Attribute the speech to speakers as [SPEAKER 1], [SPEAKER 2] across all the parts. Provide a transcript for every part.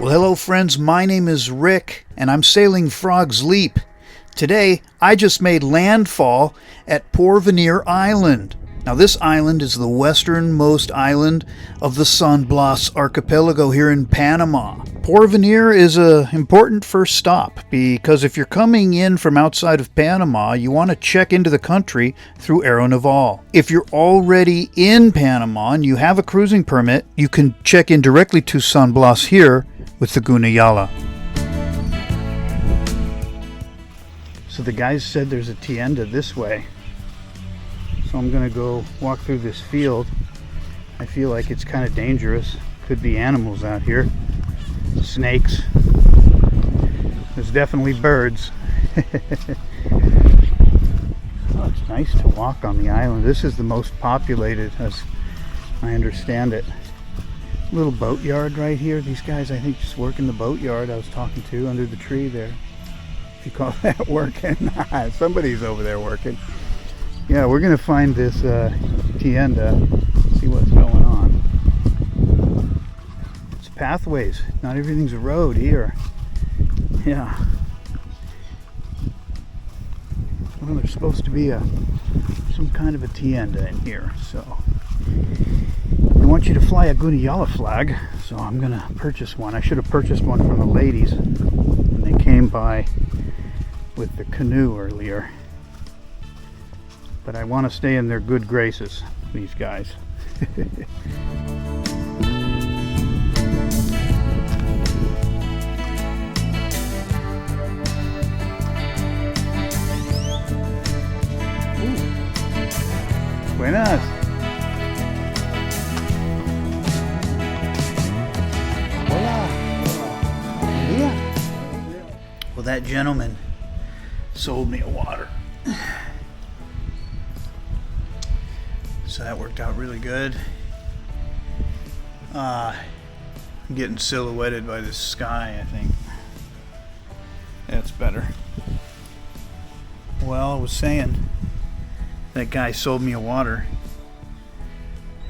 [SPEAKER 1] Well, hello friends, my name is Rick, and I'm sailing Frog's Leap. Today, I just made landfall at Porvenir Island. Now, this island is the westernmost island of the San Blas archipelago here in Panama. Porvenir is an important first stop because if you're coming in from outside of Panama, you want to check into the country through Aeronaval. If you're already in Panama and you have a cruising permit, you can check in directly to San Blas here with the Guna Yala. So the guys said there's a tienda this way. So I'm going to go walk through this field. I feel like it's kind of dangerous. Could be animals out here. Snakes. There's definitely birds. Oh, it's nice to walk on the island. This is the most populated, as I understand it. Little boatyard right here. These guys, I think, just work in the boatyard I was talking to under the tree there. If you call that working. Somebody's over there working. Yeah, we're gonna find this tienda, see what's going on. It's pathways, not everything's a road here. Yeah. Well, there's supposed to be some kind of a tienda in here, so I want you to fly a Guna Yala flag, so I'm gonna purchase one. I should have purchased one from the ladies when they came by with the canoe earlier. But I want to stay in their good graces, these guys. Ooh, buenas. Hola. Well, that gentleman sold me a water. So that worked out really good. I'm getting silhouetted by the sky, I think. That's better. Well, I was saying, that guy sold me a water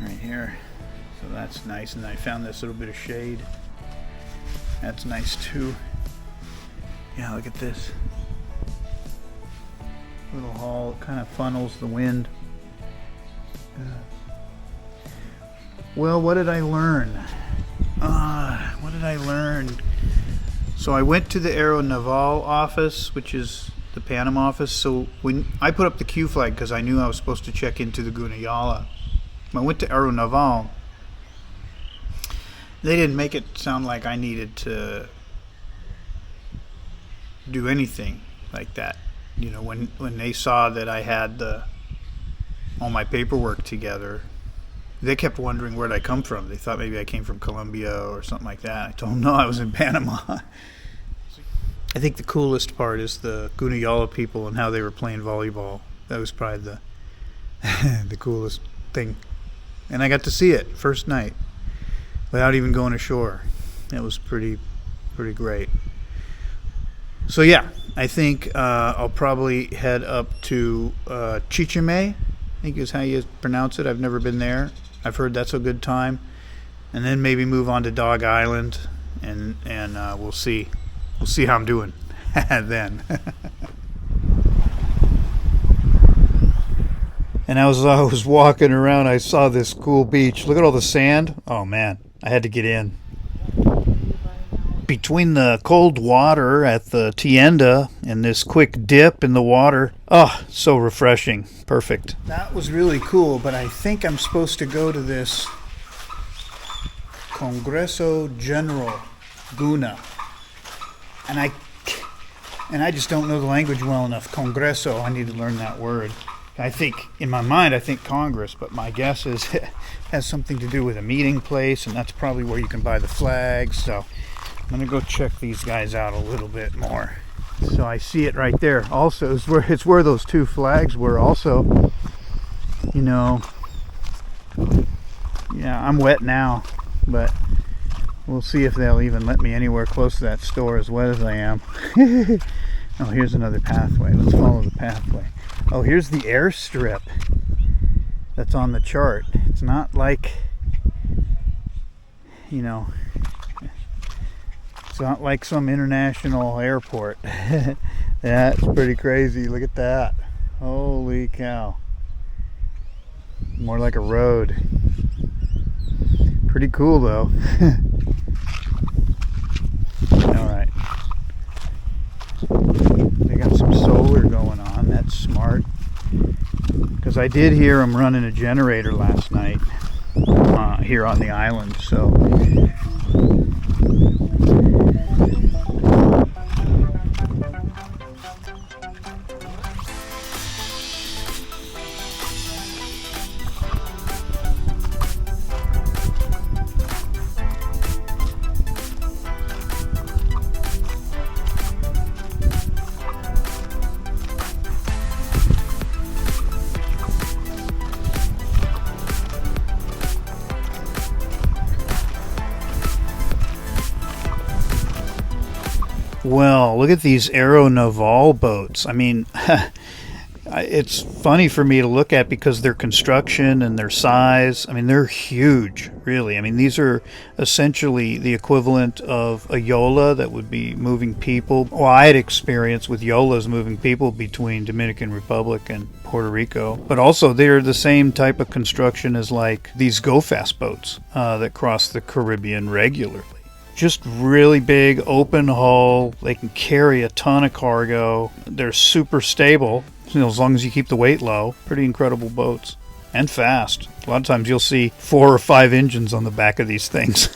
[SPEAKER 1] right here. So that's nice. And I found this little bit of shade. That's nice too. Yeah, look at this. Little hall, it kind of funnels the wind. Well, what did I learn? What did I learn? So I went to the Aeronaval office, which is the Panama office. So when I put up the Q flag because I knew I was supposed to check into the Guna Yala. When I went to Aeronaval, they didn't make it sound like I needed to do anything like that. You know, when they saw that I had all my paperwork together, they kept wondering where'd I come from. They thought maybe I came from Colombia or something like that. I told them no, I was in Panama. I think the coolest part is the Guna Yala people and how they were playing volleyball. That was probably the the coolest thing. And I got to see it first night without even going ashore. It was pretty great. So yeah, I think I'll probably head up to Chichime, I think is how you pronounce it. I've never been there. I've heard that's a good time. And then maybe move on to Dog Island, and we'll see. We'll see how I'm doing then. And as I was walking around, I saw this cool beach. Look at all the sand. Oh man, I had to get in. Between the cold water at the tienda and this quick dip in the water, oh, so refreshing. Perfect. That was really cool, but I think I'm supposed to go to this Congreso General Guna. And I just don't know the language well enough. Congreso, I need to learn that word. I think, in my mind, I think Congress, but my guess is it has something to do with a meeting place, and that's probably where you can buy the flags, so I'm going to go check these guys out a little bit more. So I see it right there. Also, it's where those two flags were also. You know, yeah, I'm wet now, but we'll see if they'll even let me anywhere close to that store as wet as I am. Oh, here's another pathway. Let's follow the pathway. Oh, here's the airstrip that's on the chart. It's not like, you know, It's not like some international airport. That's pretty crazy. Look at that. Holy cow. More like a road. Pretty cool though. Alright. They got some solar going on. That's smart. Because I did hear them running a generator last night here on the island. So well, look at these aeronaval boats. I mean, it's funny for me to look at because their construction and their size, I mean, they're huge, really. I mean, these are essentially the equivalent of a Yola that would be moving people. Well, I had experience with Yolas moving people between Dominican Republic and Puerto Rico. But also, they're the same type of construction as like these go-fast boats that cross the Caribbean regularly. Just really big, open hull. They can carry a ton of cargo. They're super stable, as long as you keep the weight low. Pretty incredible boats. And fast. A lot of times you'll see 4 or 5 engines on the back of these things.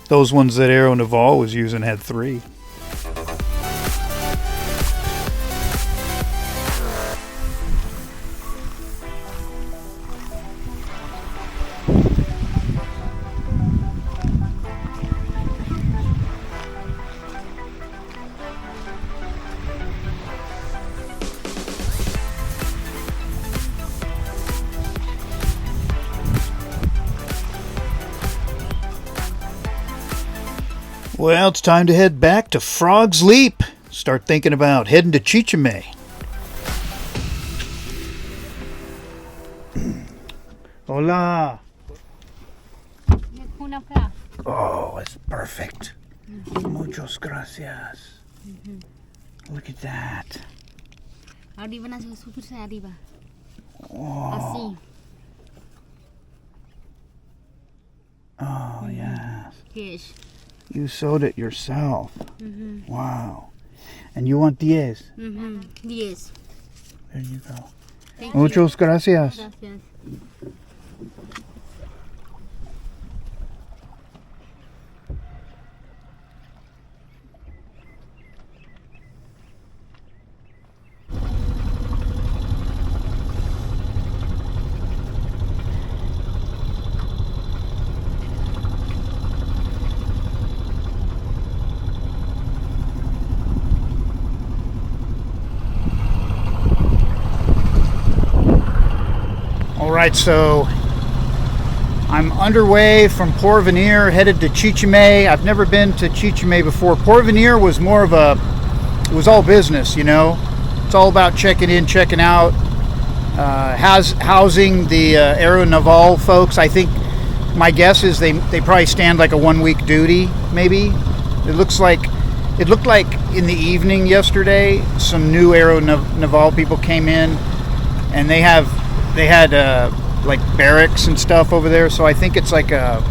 [SPEAKER 1] Those ones that Aero Naval was using had 3. Well, it's time to head back to Frog's Leap. Start thinking about heading to Chichime. Hola. Oh, it's perfect. Muchas gracias. Look at that.
[SPEAKER 2] Arriba nació subirse arriba.
[SPEAKER 1] Oh.
[SPEAKER 2] Así.
[SPEAKER 1] Oh, yes.
[SPEAKER 2] Fish.
[SPEAKER 1] You sewed it yourself. Wow. And you want 10?
[SPEAKER 2] Yes.
[SPEAKER 1] There you go.
[SPEAKER 2] Thank
[SPEAKER 1] Muchas gracias.
[SPEAKER 2] Gracias.
[SPEAKER 1] Alright, so I'm underway from Porvenir, headed to Chichime. I've never been to Chichime before. Porvenir was more of a, it was all business, you know. It's all about checking in, checking out, housing the Aero Naval folks. I think my guess is they probably stand like a 1-week duty, maybe. It looked like in the evening yesterday, some new Aero Naval people came in, and they had like barracks and stuff over there, so I think it's like a,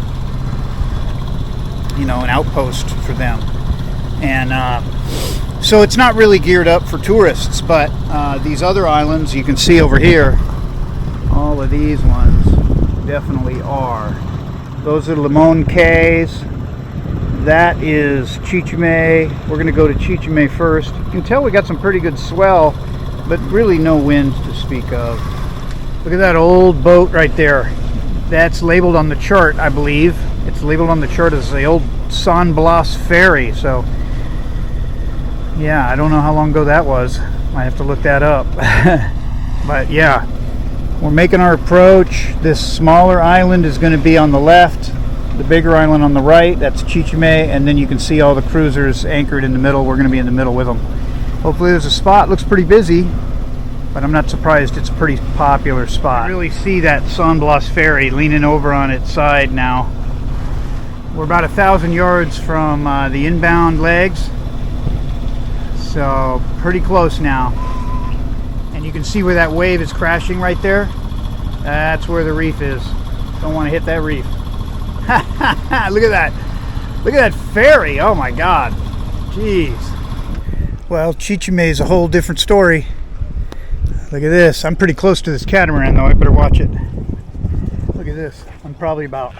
[SPEAKER 1] you know, an outpost for them. And so it's not really geared up for tourists, but these other islands you can see over here, all of these ones definitely are. Those are Limon Cays. That is Chichime. We're going to go to Chichime first. You can tell we got some pretty good swell, but really no wind to speak of. Look at that old boat right there. That's labeled on the chart, I believe. It's labeled on the chart as the old San Blas ferry. So, yeah, I don't know how long ago that was. Might have to look that up. But yeah, we're making our approach. This smaller island is going to be on the left. The bigger island on the right. That's Chichime. And then you can see all the cruisers anchored in the middle. We're going to be in the middle with them. Hopefully there's a spot. Looks pretty busy, but I'm not surprised. It's a pretty popular spot. I really see that San Blas ferry leaning over on its side now. We're about 1,000 yards from the inbound legs, so pretty close now. And you can see where that wave is crashing right there. That's where the reef is. Don't want to hit that reef. Look at that. Look at that ferry. Oh my God. Jeez. Well, Chichime is a whole different story. Look at this. I'm pretty close to this catamaran though. I better watch it. Look at this. I'm probably about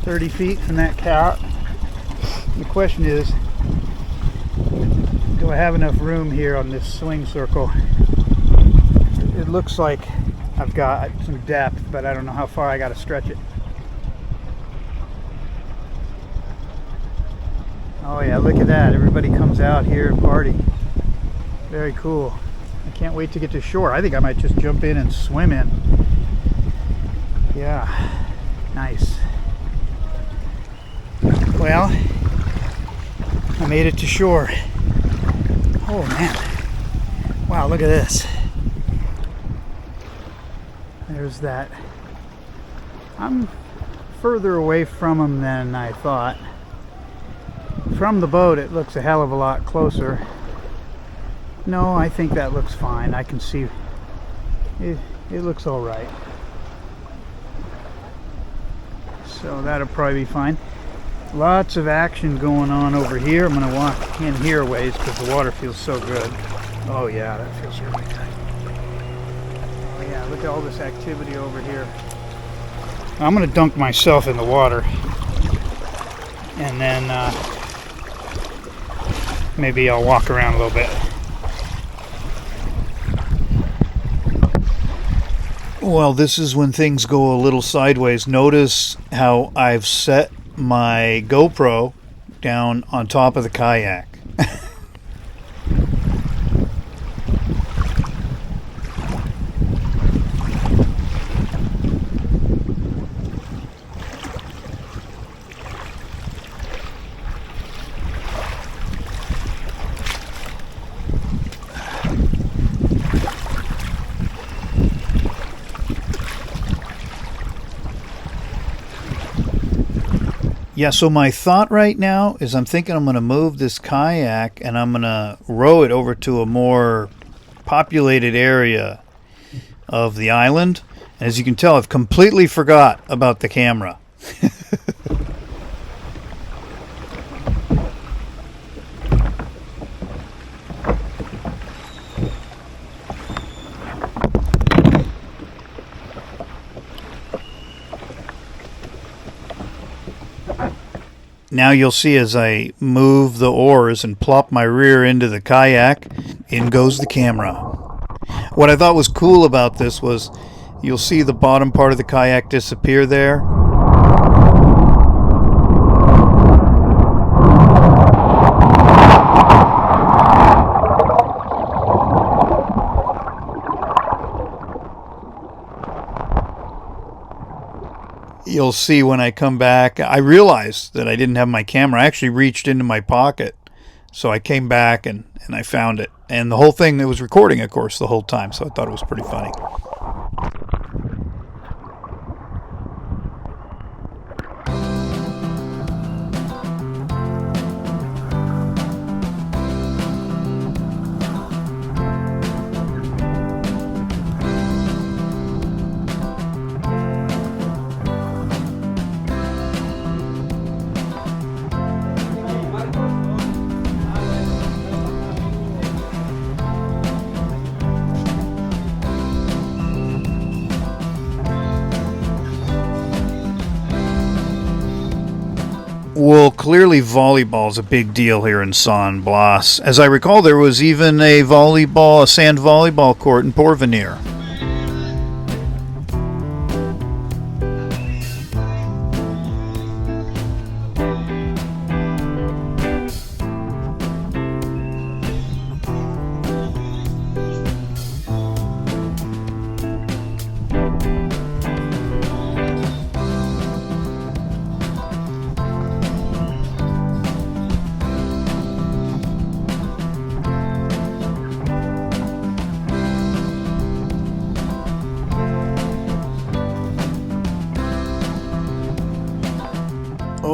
[SPEAKER 1] 30 feet from that cat. The question is, do I have enough room here on this swing circle? It looks like I've got some depth, but I don't know how far I got to stretch it. Oh yeah, look at that. Everybody comes out here and party. Very cool. I can't wait to get to shore. I think I might just jump in and swim in. Yeah, nice. Well, I made it to shore. Oh man. Wow, look at this. There's that. I'm further away from them than I thought. From the boat it looks a hell of a lot closer. No, I think that looks fine. I can see it looks all right. So that'll probably be fine. Lots of action going on over here. I'm going to walk in here a ways because the water feels so good. Oh yeah, that feels really good. Oh yeah, look at all this activity over here. I'm going to dunk myself in the water. And then maybe I'll walk around a little bit. Well, this is when things go a little sideways. Notice how I've set my GoPro down on top of the kayak. Yeah, so my thought right now is I'm thinking I'm going to move this kayak and I'm going to row it over to a more populated area of the island. And as you can tell, I've completely forgot about the camera. Now you'll see as I move the oars and plop my rear into the kayak, in goes the camera. What I thought was cool about this was you'll see the bottom part of the kayak disappear there. You'll see when I come back, I realized that I didn't have my camera. I actually reached into my pocket. So I came back and I found it. And the whole thing, it was recording, of course, the whole time. So I thought it was pretty funny. Well, clearly volleyball is a big deal here in San Blas. As I recall, there was even a sand volleyball court in Porvenir.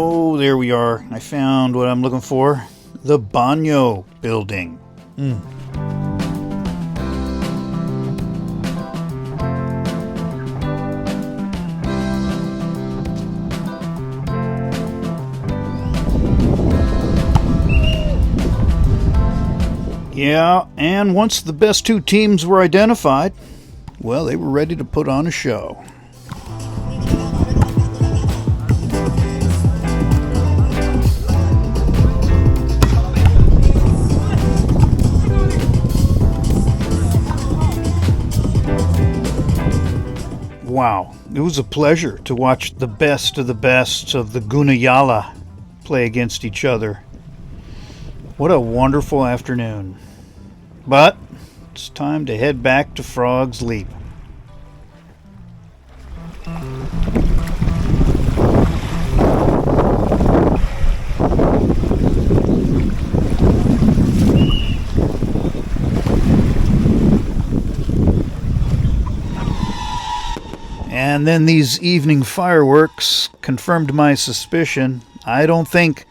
[SPEAKER 1] Oh, there we are. I found what I'm looking for. The Baño building. Yeah, and once the best two teams were identified, well, they were ready to put on a show. Wow, it was a pleasure to watch the best of the Guna Yala play against each other. What a wonderful afternoon. But it's time to head back to Frog's Leap. And then these evening fireworks confirmed my suspicion. I don't think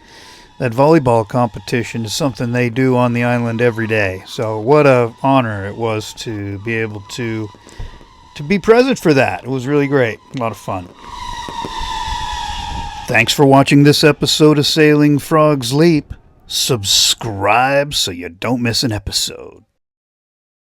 [SPEAKER 1] that volleyball competition is something they do on the island every day. So what an honor it was to be able to be present for that. It was really great. A lot of fun. Thanks for watching this episode of Sailing Frog's Leap. Subscribe so you don't miss an episode.